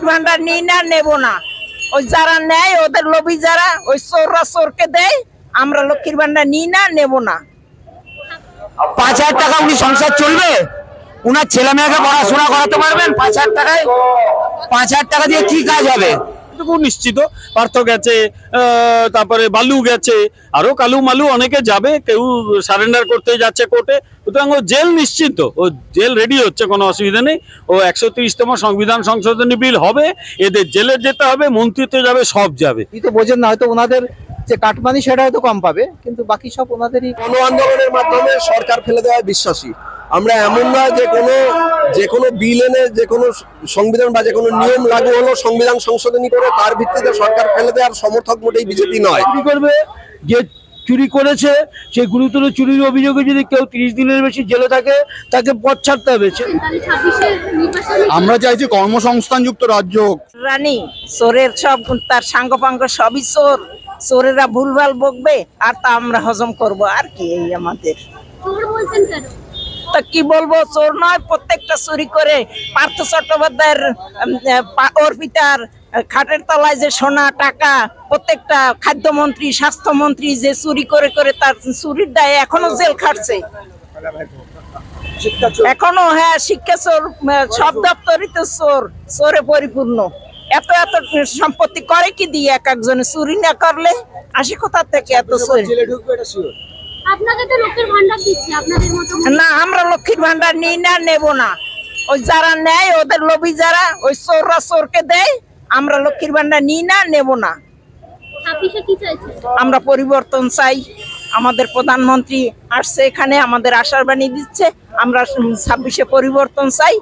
লক্ষ্মীর ভান্ডার নিই না, নেব না। ওই যারা নেয় ওদের লোভী যারা, ওই চোররা চোরকে দেয়। আমরা লক্ষ্মীর ভান্ডার নিই না, নেব না। 5,000 টাকা উনি সংসার চলবে? উনার ছেলে মেয়েকে পড়াশোনা করাতে পারবেন 5,000 টাকায়? 5,000 টাকা দিয়ে কি কাজ হবে? নিশ্চিত পার্থ গেছে, তারপরে বালু গেছে, আরো কালু মালু অনেকে যাবে, কেউ সারেন্ডার করতে যাচ্ছে কোর্টে। সুতরাং ও জেল নিশ্চিত, ও জেল রেডি হচ্ছে, কোনো অসুবিধা নেই। ও 130তম সংবিধান সংশোধনী বিল হবে, এদের জেলে যেতে হবে, মন্ত্রিত্ব যাবে, সব যাবে। তো বোঝেন না, হয়তো ওনাদের যে কাটমানি সেটা হয়তো কম পাবে, কিন্তু বাকি সব ওনাদেরই। গণ আন্দোলনের মাধ্যমে সরকার ফেলে দেওয়ায় বিশ্বাসী আমরা। এমন না যে কোনো বিল এনে, যে কোনো সংবিধান বা যে কোনো নিয়ম লাগু হলো সংবিধান সংশোধনী করে তার ভিত্তিতে সরকার ফেলে দেওয়ার সমর্থক মোটেই বিজেপি নয়। চুরি করবে, যে চুরি করেছে সেই গুরুতর চুরির অভিযোগে যদি কেউ 30 দিনের বেশি জেলে থাকে তাকে পথ ছাড়তে হবে। আমরা চাইছি কর্মসংস্থানযুক্ত রাজ্য হোক। রানী চোরের সব, তার সাঙ্গপাঙ্গ সবই চোর। চোরেরা ভুলভাল বকবে আর তা আমরা হজম করব, আর কি এই আমাদের। তা কি বলবো, চোর নয়, প্রত্যেকটা চুরি করে। পার্থ চট্টোপাধ্যায়ের অর্পিতার খাটের তলায় যে সোনা টাকা, প্রত্যেকটা খাদ্যমন্ত্রী স্বাস্থ্যমন্ত্রী যে চুরি করে করে তার চুরির দায়ে এখনো জেল খাটছে। এখনো, হ্যাঁ, শিক্ষা চোর, সব দপ্তরই তো চোর, চোরে পরিপূর্ণ। এত এত সম্পত্তি করে কি দিয়ে এক একজনে? চুরি না করলে আসে কোথা থেকে এত চোর? আপনাকে তো লক্ষ্মীর ভান্ডার দিচ্ছে, আপনাদের মতো না, আমরা লক্ষ্মীর ভান্ডার নিই না, নেব না। ওই যারা নেয় ওদের লোভী যারা, ওই চোররা চোরকে দেয়। আমরা লক্ষ্মীর ভান্ডার নিই না, নেব না। আমরা পরিবর্তন চাই। আমাদের প্রধানমন্ত্রী আসছে এখানে, আমাদের আশার বাণী দিচ্ছে। আমরা 26-এ পরিবর্তন চাই।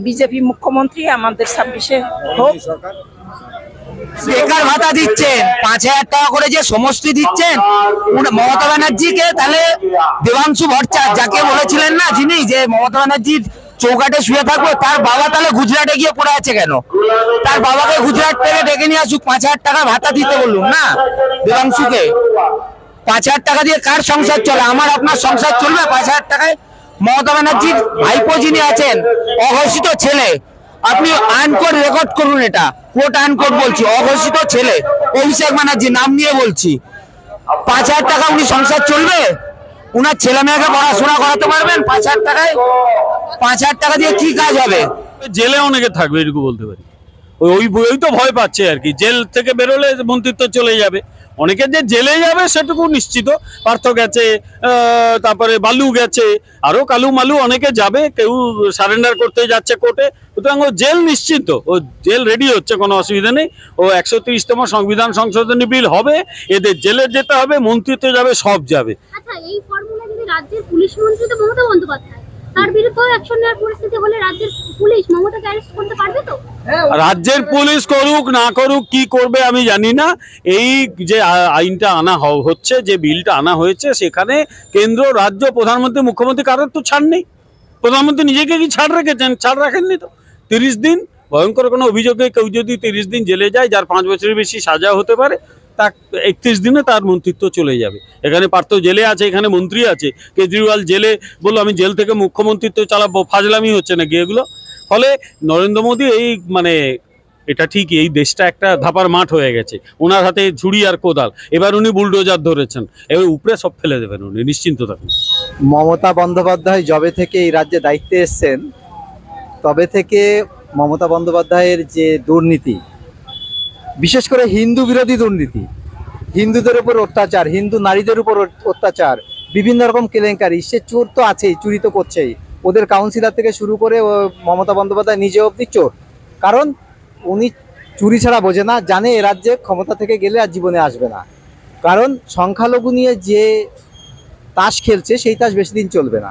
বিজেপি মুখ্যমন্ত্রী আমাদের 26-এ হোক। বেকার ভাতা দিচ্ছেন 5,000 টাকা করে, যে সমষ্টি দিচ্ছেন মমতা ব্যানার্জিকে, তাহলে দেবাংশু ভট্টাচার্য যাকে বলেছিলেন না, যিনি যে মমতা ব্যানার্জির চৌকাটে শুয়ে থাকবো, তার বাবা তাহলে গুজরাটে গিয়ে পড়ে আছে কেন? তার বাবাকে গুজরাট থেকে ডেকে নিয়ে আসুক, 5,000 টাকা ভাতা দিতে বলুন না দেবাংশুকে। 5,000 টাকা দিয়ে কার সংসার চলে? আমার আপনার সংসার চলবে 5,000 টাকায়? মমতা ব্যানার্জির ভাইপো যিনি আছেন, অঘোষিত ছেলে, আপনি আইন কোড রেকর্ড করুন, এটা কোর্ট আইন কোড বলছি, অঘোষিত ছেলে অভিষেক ব্যানার্জি নাম নিয়ে বলছি। 5,000 টাকা উনি সংসার চলবে? উনার ছেলে মেয়েকে পড়াশোনা করাতে পারবেন 5,000 টাকায়? 5,000 টাকা দিয়ে কি কাজ হবে? জেলে অনেকে থাকবে, এটুকু বলতে পারি। ওই তো ভয় পাচ্ছে আর কি, জেল থেকে বেরোলে মন্ত্রিত্ব চলে যাবে। অনেকে যে জেলে যাবে সেটুকু নিশ্চিত। পার্থ গেছে, তারপরে বালু গেছে, আরো কালু মালু অনেকে যাবে, কেউ সারেন্ডার করতে যাচ্ছে কোর্টে। সুতরাং ও জেল নিশ্চিত, ও জেল রেডি হচ্ছে, কোনো অসুবিধা নেই। ও 130তম সংবিধান সংশোধনী বিল হবে, এদের জেলে যেতে হবে, মন্ত্রিত্ব যাবে, সব যাবে। আচ্ছা, এই ফর্মুলা যদি রাজ্যের পুলিশ মন্ত্রী তো মমতা বন্দ্যোপাধ্যায়, তার বিরুদ্ধে অ্যাকশন নেওয়ার পরিস্থিতি হলে রাজ্যের পুলিশ মমতাকে অ্যারেস্ট করতে পারবে তো? রাজ্যের পুলিশ করুক না করুক, কি করবে আমি জানি না। এই যে আইনটা আনা হচ্ছে, যে বিলটা আনা হয়েছে, সেখানে কেন্দ্র, রাজ্য, প্রধানমন্ত্রী, মুখ্যমন্ত্রী কারোর তো ছাড় নেই। প্রধানমন্ত্রী নিজেকে কি ছাড় রেখেছেন? ছাড় রাখেননি তো। 30 দিন ভয়ঙ্কর কোনো অভিযোগে কেউ যদি 30 দিন জেলে যায়, যার 5 বছরের বেশি সাজা হতে পারে, তা 31 দিনে তার মন্ত্রিত্ব চলে যাবে। এখানে পার্থ জেলে আছে, এখানে মন্ত্রী আছে। কেজরিওয়াল জেলে বললো আমি জেল থেকে মুখ্যমন্ত্রিত্ব চালাবো, ফাজলামি হচ্ছে নাকি এগুলো? ফলে নরেন্দ্র মোদী এটা ঠিক, এই দেশটা একটা ধাপার মাঠ হয়ে গেছে। ওনার হাতে ঝুড়ি আর কোদাল, এবার উনি বুলডোজার ধরেছেন, এবার উপরে সব ফেলে দেবেন উনি, নিশ্চিন্ত থাকুন। মমতা বন্দ্যোপাধ্যায় যবে থেকে এই রাজ্যে দায়িত্বে এসছেন, তবে থেকে মমতা বন্দ্যোপাধ্যায়ের যে দুর্নীতি, বিশেষ করে হিন্দু বিরোধী দুর্নীতি, হিন্দুদের উপর অত্যাচার, হিন্দু নারীদের উপর অত্যাচার, বিভিন্ন রকম কেলেঙ্কারি, সে চোর তো আছেই, চুরি তো করছেই। ওদের কাউন্সিলর থেকে শুরু করে মমতা বন্দ্যোপাধ্যায় নিজে অবধি চোর। কারণ উনি চুরি ছাড়া বোঝে না, জানে এ রাজ্যে ক্ষমতা থেকে গেলে আর জীবনে আসবে না। কারণ সংখ্যালঘু নিয়ে যে তাস খেলছে, সেই তাস বেশি দিন চলবে না।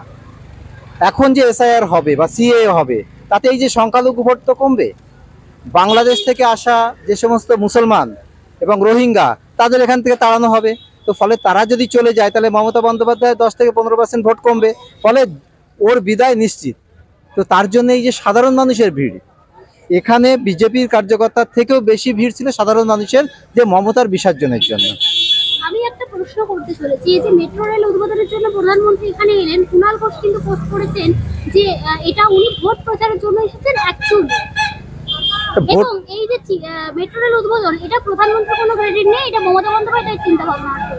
এখন যে SIR হবে বা CAA হবে, তাতে এই যে সংখ্যালঘু ভোট তো কমবে। বাংলাদেশ থেকে আসা যে সমস্ত মুসলমান এবং রোহিঙ্গা, তাদের এখান থেকে তাড়ানো হবে। তো ফলে তারা যদি চলে যায়, তাহলে মমতা বন্দ্যোপাধ্যায় 10 থেকে 15% ভোট কমবে, ফলে ওর বিদায় নিশ্চিত। তো তার জন্য এই যে সাধারণ মানুষের ভিড়, এখানে বিজেপির কার্যকর্তার থেকেও বেশি ভিড় ছিল সাধারণ মানুষের, যে মমতার বিসর্জনের জন্য। আমি একটা প্রশ্ন করতে চলেছি, এই যে মেট্রো রেল উদ্বোধনের জন্য প্রধানমন্ত্রী এখানে এলেন, কুণাল ঘোষ কিন্তু পোস্ট করেছেন যে এটা উনি ভোট প্রচারের জন্য এসেছেন অ্যাকচুয়ালি। এবং এই মেট্রো রেল উদ্বোধন, এটা প্রধানমন্ত্রীর কোনো ক্রেডিট নেই, এটা মমতা বন্দ্যোপাধ্যায়ের চিন্তা ভাবনা আছে।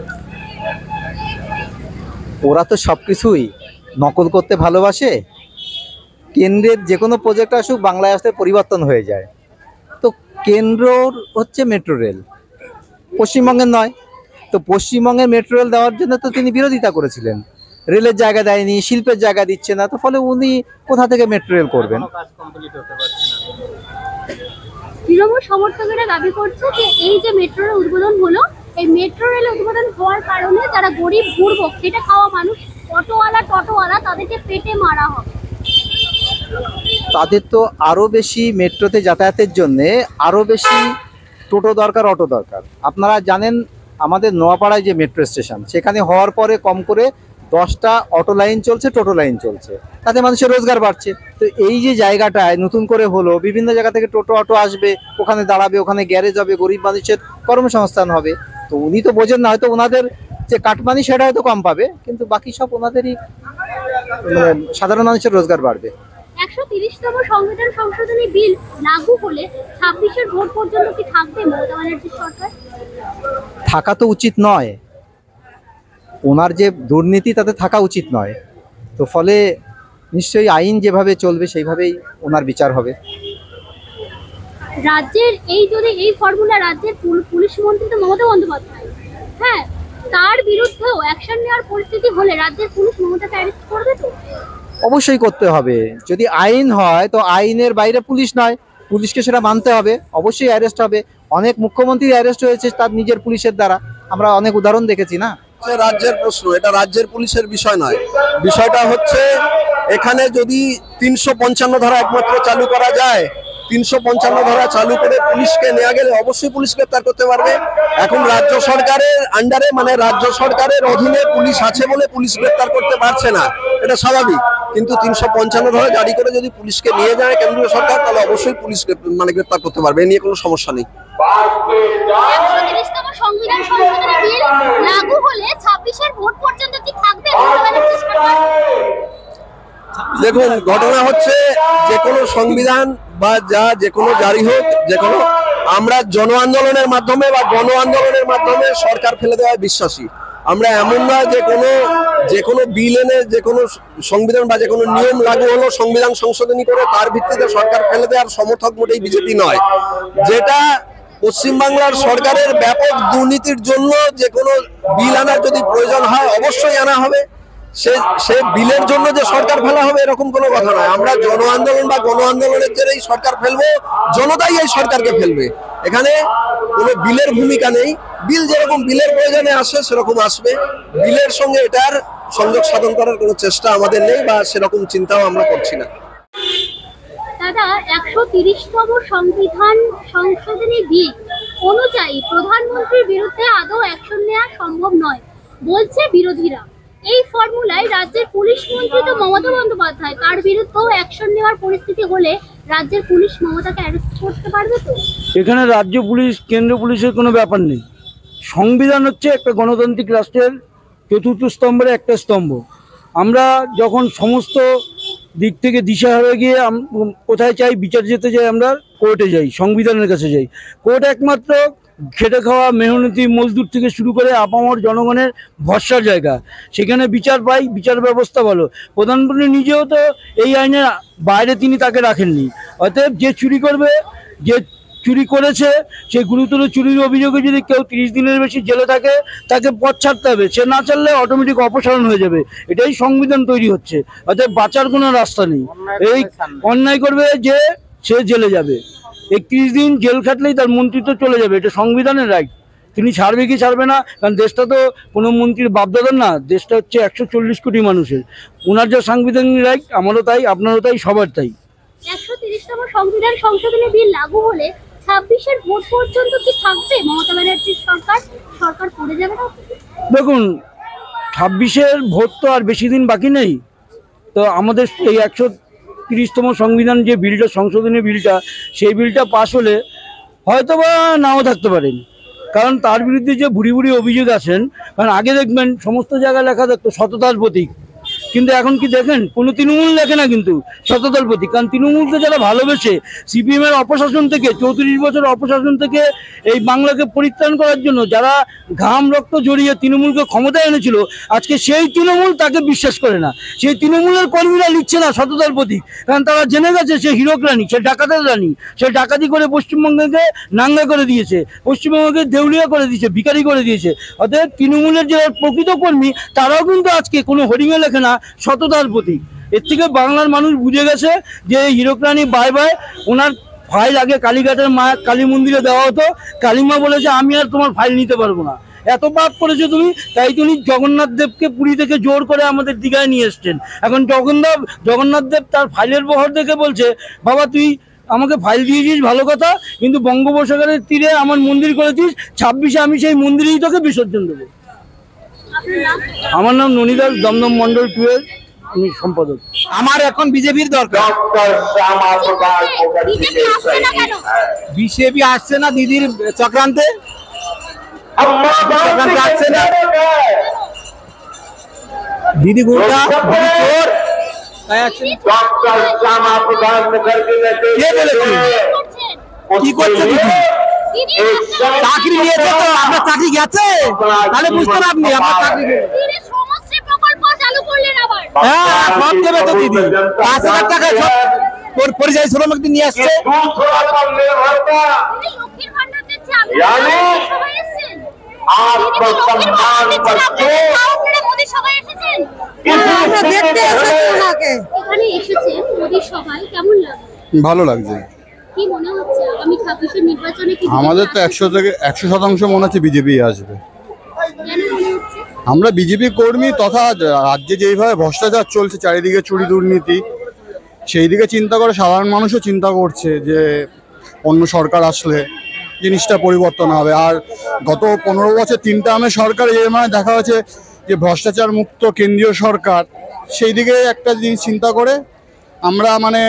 ওরা তো সবকিছুই নকল করতে ভালোবাসে। কেন্দ্রের যে কোনো প্রজেক্ট আসুক বাংলায় আসতে পরিবর্তন হয়ে যায়। তো কেন্দ্রর হচ্ছে মেট্রো রেল, পশ্চিমবঙ্গের নয়। তো পশ্চিমবঙ্গের মেট্রো রেল দেওয়ার জন্য তো তিনি বিরোধিতা করেছিলেন, রেলের জায়গা দেয়নি, শিল্পের জায়গা দিচ্ছে না, তো ফলে উনি কোথা থেকে মেট্রো রেল করবেন? তৃণমূল সমর্থকেরা দাবি করছে যে এই যে মেট্রো রেল উদ্বোধন হলো, এই মেট্রো রেল উদ্বোধন হওয়ার কারণে যারা গরিব দুর্ভোগ খেটে খাওয়া মানুষ, টোটোওয়ালা তাদেরকে পেটে মারা হবে। তাদের তো আরো বেশি মেট্রোতে যাতায়াতের জন্য আরো বেশি টোটো দরকার, অটো দরকার। আপনারা জানেন আমাদের নোয়াপাড়ায় যে মেট্রো স্টেশন, সেখানে হওয়ার পরে কম করে 10টা অটো লাইন চলছে, টোটো লাইন চলছে, তাতে মানুষের রোজগার বাড়ছে। তো এই যে জায়গাটায় নতুন করে হলো, বিভিন্ন জায়গা থেকে টোটো অটো আসবে, ওখানে দাঁড়াবে, ওখানে গ্যারেজ হবে, গরিব মানুষের কর্মসংস্থান হবে। তো উনি তো বোঝেন না, হয়তো ওনাদের যে কাটমানি সেটা হয়তো কম পাবে, কিন্তু বাকি সব ওনাদেরই সাধারণ মানুষের রোজগার বাড়বে। 130তম সংবিধান সংশোধনী বিল লাগু হলে 26-এর ভোট পর্যন্ত কি থাকবে মমতা ব্যানার্জির সরকার? থাকা তো উচিত নয়, ওনার যে দুর্নীতি তাতে থাকা উচিত নয়। তো ফলে নিশ্চয়ই আইন যেভাবে চলবে সেইভাবেই ওনার বিচার হবে। রাজ্যের যদি এই ফর্মুলা রাজ্যের পুলিশ মন্ত্রী তো মমতা বন্দ্যোপাধ্যায়, হ্যাঁ, তার বিরুদ্ধেও অ্যাকশন নেওয়ার পরিস্থিতি হলে রাজ্যের পুলিশ মমতাকে অ্যারেস্ট করবে তো? অবশ্যই করতে হবে। যদি আইন হয় তো আইনের বাইরে পুলিশ নয়, পুলিশকে সেটা মানতে হবে, অবশ্যই অ্যারেস্ট হবে। অনেক মুখ্যমন্ত্রী অ্যারেস্ট হয়েছে তার নিজের পুলিশের দ্বারা, আমরা অনেক উদাহরণ দেখেছি না। রাজ্যের প্রশ্ন, এটা রাজ্যের পুলিশের বিষয় নয়। বিষয়টা হচ্ছে এখানে যদি 355 ধারা একমাত্র চালু করা যায়, 355 ধারা চালু করে পুলিশকে নেওয়া গেলে অবশ্যই পুলিশ গ্রেপ্তার করতে পারবে। এখন রাজ্য সরকারের আন্ডারে, মানে রাজ্য সরকারের অধীনে পুলিশ আছে বলে পুলিশ গ্রেপ্তার করতে পারছে না, এটা স্বাভাবিক। কিন্তু 355 ধারা জারি করে যদি পুলিশকে নিয়ে যায় কেন্দ্রীয় সরকার, তাহলে অবশ্যই পুলিশ গ্রেপ্তার করতে পারবে, এ নিয়ে কোনো সমস্যা নেই। 130তম সংবিধান সংশোধনী বিল লাগু হলে 26-এর ভোট পর্যন্ত কি থাকবে মমতা ব্যানার্জির সরকার? দেখুন, ঘটনা হচ্ছে যে কোনো সংবিধান বা যে কোনো জারি হোক, যে কোনো, আমরা জন আন্দোলনের মাধ্যমে বা গণ আন্দোলনের মাধ্যমে সরকার ফেলে দেওয়ায় বিশ্বাসী। আমরা এমন নয় যে কোনো বিল এনে, যে কোনো সংবিধান বা যে কোনো নিয়ম লাগু হলো সংবিধান সংশোধনী করে তার ভিত্তিতে সরকার ফেলে দেওয়ার সমর্থক মোটেই বিজেপি নয়। যেটা পশ্চিমবাংলার সরকারের ব্যাপক দুর্নীতির জন্য যে কোনো বিল আনার যদি প্রয়োজন হয় অবশ্যই আনা হবে। সে বিলের জন্য যে সরকার ফেলা হবে এরকম কোনো কথা নয়। আমরা জন আন্দোলন বা গণ আন্দোলনের জেরেই সরকার ফেলবো, জনতাই এই সরকারকে ফেলবে। এখানে কোনো বিলের ভূমিকা নেই। বিল যেরকম বিলের প্রয়োজনে আসে সেরকম আসবে, বিলের সঙ্গে এটার সংযোগ সাধন করার কোনো চেষ্টা আমাদের নেই বা সেরকম চিন্তাও আমরা করছি না। দাদা, 130তম সংবিধান সংশোধনী বিল অনুযায়ী প্রধানমন্ত্রীর বিরুদ্ধে আদৌ অ্যাকশন নেওয়া সম্ভব নয় বলছে বিরোধীরা। এই ফর্মুলায় রাজ্যের পুলিশ মন্ত্রী তো মমতা বন্দ্যোপাধ্যায়, তার বিরুদ্ধেও অ্যাকশন নেওয়ার পরিস্থিতি হলে রাজ্যের পুলিশ মমতাকে অ্যারেস্ট করতে পারবে তো? এখানে রাজ্য পুলিশ কেন্দ্র পুলিশের কোনো ব্যাপার নেই। সংবিধান হচ্ছে একটা গণতান্ত্রিক রাষ্ট্রের চতুর্থ স্তম্ভের একটা স্তম্ভ। আমরা যখন সমস্ত দিক থেকে দিশাহারা গিয়ে কোথায় চাই বিচার যেতে যাই, আমরা কোর্টে যাই, সংবিধানের কাছে যাই। কোর্ট একমাত্র খেটে খাওয়া মেহনতি মজদুর থেকে শুরু করে আপামর জনগণের ভরসার জায়গা, সেখানে বিচার পাই, বিচার ব্যবস্থা ভালো। প্রধানমন্ত্রী নিজেও তো এই আইনের বাইরে তিনি তাকে রাখেননি। অতএব যে চুরি করবে, যে চুরি করেছে, সেই গুরুতর চুরির অভিযোগে যদি কেউ 30 দিনের বেশি জেলে থাকে তাকে পথ ছাড়তে হবে। সে না ছাড়লে অটোমেটিক অপসারণ হয়ে যাবে। এটাই সংবিধান তৈরি হচ্ছে। অতএব বাঁচার কোনো রাস্তা নেই। এই অন্যায় করবে যে সে জেলে যাবে, 31 দিন জেল খাটলেই তার মন্ত্রিত্ব চলে যাবে। এটা সংবিধানের রাইট। তিনি ছাড়বে কি ছাড়বে না, কারণ দেশটা তো কোনো মন্ত্রীর বাপদাদার না, দেশটা হচ্ছে 140 কোটি মানুষের। ওনার যা সাংবিধানিক রাইট, আমারও তাই, আপনারও তাই, সবার তাই। 130তম সংবিধান সংশোধনী বিল লাগু হলে 26-এর ভোট পর্যন্ত কি থাকবে মমতা ব্যানার্জির সরকার? সরকার পড়ে যাবে না? দেখুন, 26-এর ভোট তো আর বেশি দিন বাকি নেই। তো আমাদের এই 130তম সংবিধান যে বিলটা, সংশোধনী বিলটা, সেই বিলটা পাশ হলে হয়তো বা নাও থাকতে পারেন, কারণ তার বিরুদ্ধে যে বুড়ি বুড়ি অভিযোগ আছেন। কারণ আগে দেখবেন সমস্ত জায়গায় লেখা থাকতো সততার প্রতীক, কিন্তু এখন কি দেখেন কোনো তৃণমূল লেখে না কিন্তু সততার প্রতি, কারণ তৃণমূলকে যারা ভালোবেসে সিপিএম এর অপশাসন থেকে 34 বছর অপশাসন থেকে এই বাংলাকে পরিত্রাণ করার জন্য যারা ঘাম রক্ত জড়িয়ে তৃণমূলকে ক্ষমতায় এনেছিল, আজকে সেই তৃণমূল তাকে বিশ্বাস করে না। সেই তৃণমূলের কর্মীরা লিখছে না সততার প্রতি, কারণ তারা জেনে গেছে সে হিরক রানী, সে ডাকাতের রানী, সে ডাকাতি করে পশ্চিমবঙ্গকে নাঙ্গা করে দিয়েছে, পশ্চিমবঙ্গকে দেউলিয়া করে দিয়েছে, ভিখারি করে দিয়েছে। অতএব তৃণমূলের যে প্রকৃত কর্মী তারাও কিন্তু আজকে কোনো হোর্ডিংয়ে লেখে না সততার প্রতি। এর থেকে বাংলার মানুষ বুঝে গেছে যে হিরক রানী বাই বাই। ওনার ফাইল আগে কালীঘাটের মা কালী মন্দিরে দেওয়া হতো, কালীমা বলেছে আমি আর তোমার ফাইল নিতে পারবো না, এত পাপ করেছো তুমি, তাই তুমি জগন্নাথ দেবকে পুরী থেকে জোর করে আমাদের দীঘায় নিয়ে এসছেন। এখন জগন্নাথ দেব তার ফাইলের বহর দেখে বলছে বাবা তুই আমাকে ফাইল দিয়েছিস ভালো কথা, কিন্তু বঙ্গোপসাগরের তীরে আমার মন্দির করেছিস, 26-এ আমি সেই মন্দিরেই তোকে বিসর্জন দেবো। আমার নাম ননিদাস, দমদম মন্ডল 2-এর আমি সম্পাদক। আমার এখন বিজেপির দরকার। বিজেপি আসছে না দিদির চক্রান্তে, আসছে না দিদি গুন্ডা, দিদি চোর, তাই আসছে না। কে বলেছে? কি করছে দিদি? চাকরি নিয়েছে তো, আপনার চাকরি গেছে, তাহলে বুঝতেন আপনি আপনার চাকরি হ্যাঁ সব দেবে তো দিদি। 5,000 টাকা সব পরিযায়ী শ্রমিক নিয়ে আসছে। ভালো লাগছে। আমাদের তো 100% মনে হচ্ছে বিজেপি আসবে। আমরা বিজেপি কর্মী তথা রাজ্যে যেইভাবে ভ্রষ্টাচার চলছে, চারিদিকে চুরি দুর্নীতি, সেই দিকে চিন্তা করে সাধারণ মানুষও চিন্তা করছে যে অন্য সরকার আসলে জিনিসটা পরিবর্তন হবে। আর গত 15 বছর 3 টার্মে সরকার যে মানে দেখা হয়েছে যে ভ্রষ্টাচার মুক্ত কেন্দ্রীয় সরকার, সেই দিকে একটা জিনিস চিন্তা করে আমরা মানে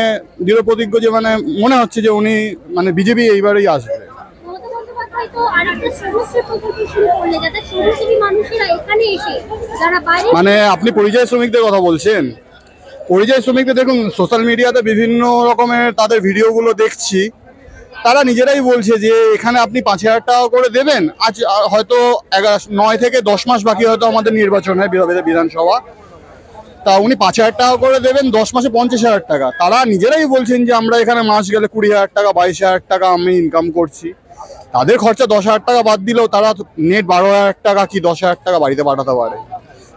দৃঢ় প্রতিজ্ঞ যে মানে মনে হচ্ছে যে উনি মানে বিজেপি এইবারেই আসবে। মানে আপনি পরিযায়ী শ্রমিকদের কথা বলছেন? পরিযায়ী শ্রমিকদের দেখুন সোশ্যাল মিডিয়াতে বিভিন্ন রকমের তাদের ভিডিওগুলো দেখছি, তারা নিজেরাই বলছে যে এখানে আপনি 5,000 টাকা করে দেবেন। আজ হয়তো 9 থেকে 10 মাস বাকি হয়তো আমাদের নির্বাচন হয় বিধানসভা, তা উনি 5,000 টাকা করে দেবেন, 10 মাসে 50,000 টাকা। তারা নিজেরাই বলছেন যে আমরা এখানে মাস গেলে 20,000 টাকা 22,000 টাকা আমি ইনকাম করছি। তাদের খরচা 10,000 টাকা বাদ দিলেও তারা নেট 12,000 টাকা কি 10,000 টাকা বাড়িতে পাঠাতে পারে,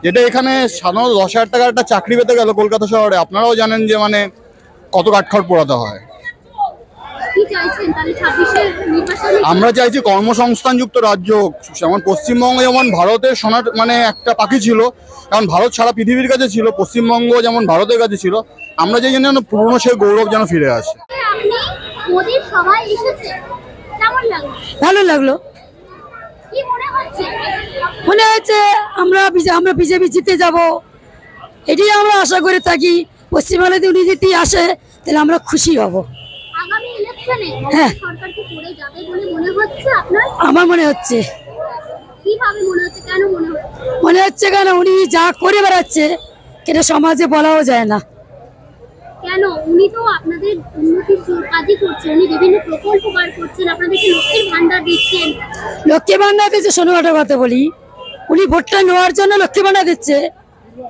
যেটা এখানে সাধারণত 10,000 টাকার একটা চাকরি পেতে গেল কলকাতা শহরে আপনারাও জানেন যে মানে কত কাঠখড় পোড়াতে হয়। আমরা চাইছি কর্মসংস্থানযুক্ত রাজ্য। যেমন পশ্চিমবঙ্গ যেমন ভারতের সোনার মানে একটা পাখি ছিল, কারণ ভারত সারা পৃথিবীর কাছে ছিল, পশ্চিমবঙ্গ যেমন ভারতের কাছে ছিল, আমরা যে যেন পুরনো সেই গৌরব যেন ফিরে আসে। ভালো লাগলো। মনে হচ্ছে আমরা বিজেপি জিতে যাব, এটাই আমরা আশা করে থাকি। পশ্চিমবাংলাতে উনি যদি আসে তাহলে আমরা খুশি হব। হ্যাঁ আমার মনে হচ্ছে। মনে হচ্ছে কেন উনি যা করে বেড়াচ্ছে সেটা সমাজে বলাও যায় না। কেন? উনি তো আপনাদের উন্নতির কাজই করছেন, উনি বিভিন্ন প্রকল্প বার করছেন, আপনাদেরকে লক্ষ্মীর ভান্ডার দিচ্ছেন। লক্ষ্মীর ভান্ডার দিচ্ছে, শোনো একটা কথা বলি, উনি ভোটটা নেওয়ার জন্য লক্ষ্মীর ভান্ডার দিচ্ছে,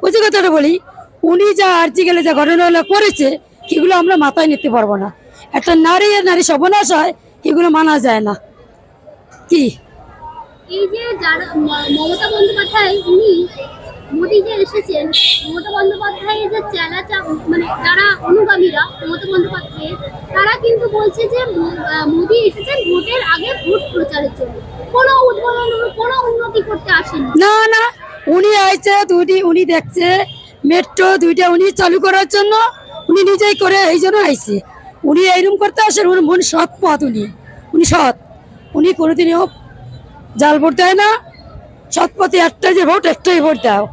বুঝে কথাটা বলি। উনি যা আর্জি গেলে যা ঘটনাগুলো করেছে সেগুলো আমরা মাথায় নিতে পারবো না। একটা নারী সর্বনাশ হয়, এগুলো মানা যায় না। কি এই যে যারা মমতা বন্দ্যোপাধ্যায়, উনি মোদী যে এসেছেন, মমতা বন্দ্যোপাধ্যায়ের যে মানে যারা অনুগামীরা মমতা বন্দ্যোপাধ্যায়ের, তারা কিন্তু বলছে যে মোদী এসেছেন ভোটের আগে ভোট প্রচারের জন্য, কোনো উদ্বোধন কোনো উন্নতি করতে আসেন না। না উনি আইছে উনি দেখছে মেট্রো 2টা উনি চালু করার জন্য, উনি নিজেই করে এই জন্য আইছে। উনি এইরকম করতে আসেন, উনি মন সৎ পথ, উনি সৎ, উনি কোনোদিনও জাল ভোট দেয় না। সৎ পথে একটাই ভোট দাও।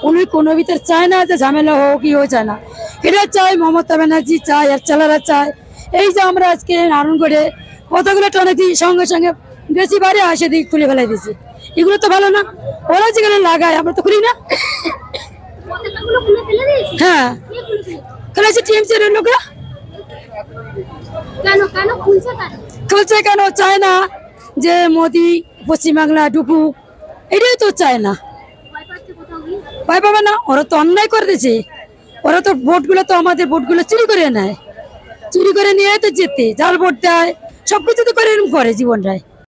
উনি কোনো ভিতর চায় না যে ঝামেলা হোক কি হয়ে যায় না, এটা চাই মমতা ব্যানার্জি চায়, আর চালারা চায়। এই যে আমরা আজকে নারায়ণগড়ে কতগুলো টানে দিই, সঙ্গে সঙ্গে বেশি বাড়ি আসে দিই খুলে ফেলাই দিয়েছি, এগুলো তো ভালো না। ওরা যেখানে লাগায় আমরা তো খুলি না। গুলো খুলে ফেলে দিয়েছে? হ্যাঁ কে খুলে ফেলেছে? খেলেছে টিএমসি এর লোকরা। কেন কেন খুলছে কেন? খেলছে কেন? চায় না যে মোদি পশ্চিমবাংলা ঢুকুক, এটাই তো চায় না। ভয় পাচ্ছে কোথাও গিয়ে? ভয় পাবে না, ওরা তো অন্যায় করে দিয়েছে। ওরা তো ভোটগুলো তো আমাদের ভোটগুলো চুরি করে নেয়, চুরি করে নিয়ে তো যেতে যার ভোট দেয় সবকিছু তো করে এরকম করে জীবনটায়।